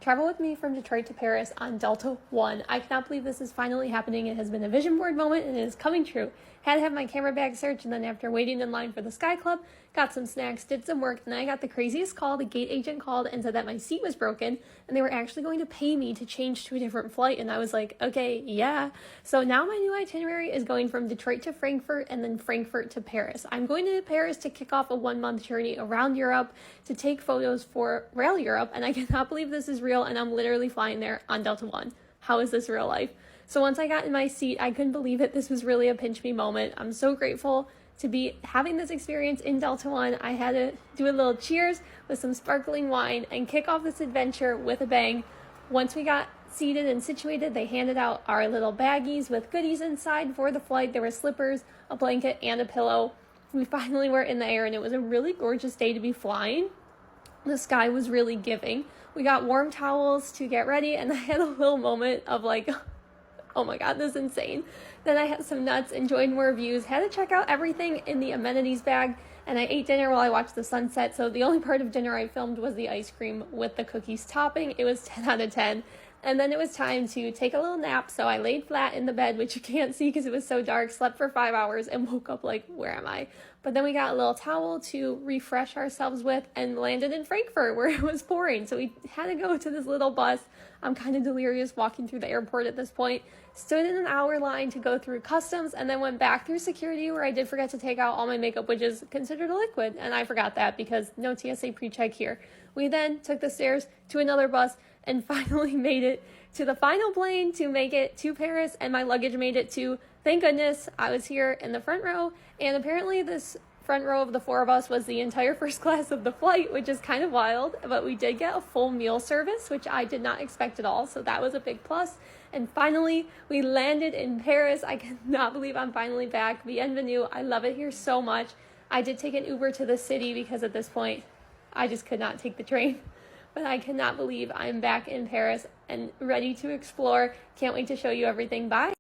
Travel with me from Detroit to Paris on Delta One. I cannot believe this is finally happening. It has been a vision board moment and it is coming true. Had to have my camera bag searched, and then after waiting in line for the Sky Club, got some snacks, did some work, and then I got the craziest call. The gate agent called and said that my seat was broken and they were actually going to pay me to change to a different flight. And I was like, okay, yeah. So now my new itinerary is going from Detroit to Frankfurt and then Frankfurt to Paris. I'm going to Paris to kick off a 1-month journey around Europe to take photos for Rail Europe, and I cannot believe this is real, and I'm literally flying there on Delta One. How is this real life? So once I got in my seat, I couldn't believe it. This was really a pinch me moment. I'm so grateful to be having this experience in Delta One. I had to do a little cheers with some sparkling wine and kick off this adventure with a bang. Once we got seated and situated, they handed out our little baggies with goodies inside for the flight. There were slippers, a blanket, and a pillow. We finally were in the air, and it was a really gorgeous day to be flying. The sky was really giving. We got warm towels to get ready, and I had a little moment of like, oh my god, this is insane. Then I had some nuts, enjoyed more views, had to check out everything in the amenities bag, and I ate dinner while I watched the sunset. So the only part of dinner I filmed was the ice cream with the cookies topping. It was 10 out of 10. And then it was time to take a little nap, so I laid flat in the bed, which you can't see because it was so dark, slept for 5 hours, and woke up like, where am I? But then we got a little towel to refresh ourselves with and landed in Frankfurt where it was pouring. So we had to go to this little bus. I'm kind of delirious walking through the airport at this point. Stood in an hour line to go through customs, and then went back through security where I did forget to take out all my makeup, which is considered a liquid, and I forgot that because no TSA pre-check here. We then took the stairs to another bus and finally made it to the final plane to make it to Paris, and my luggage made it too. Thank goodness I was here in the front row, and apparently this front row of the 4 of us was the entire first class of the flight, which is kind of wild, but we did get a full meal service, which I did not expect at all, so that was a big plus. And finally, we landed in Paris. I cannot believe I'm finally back. Bienvenue. I love it here so much. I did take an Uber to the city because at this point, I just could not take the train. But I cannot believe I'm back in Paris and ready to explore. Can't wait to show you everything. Bye.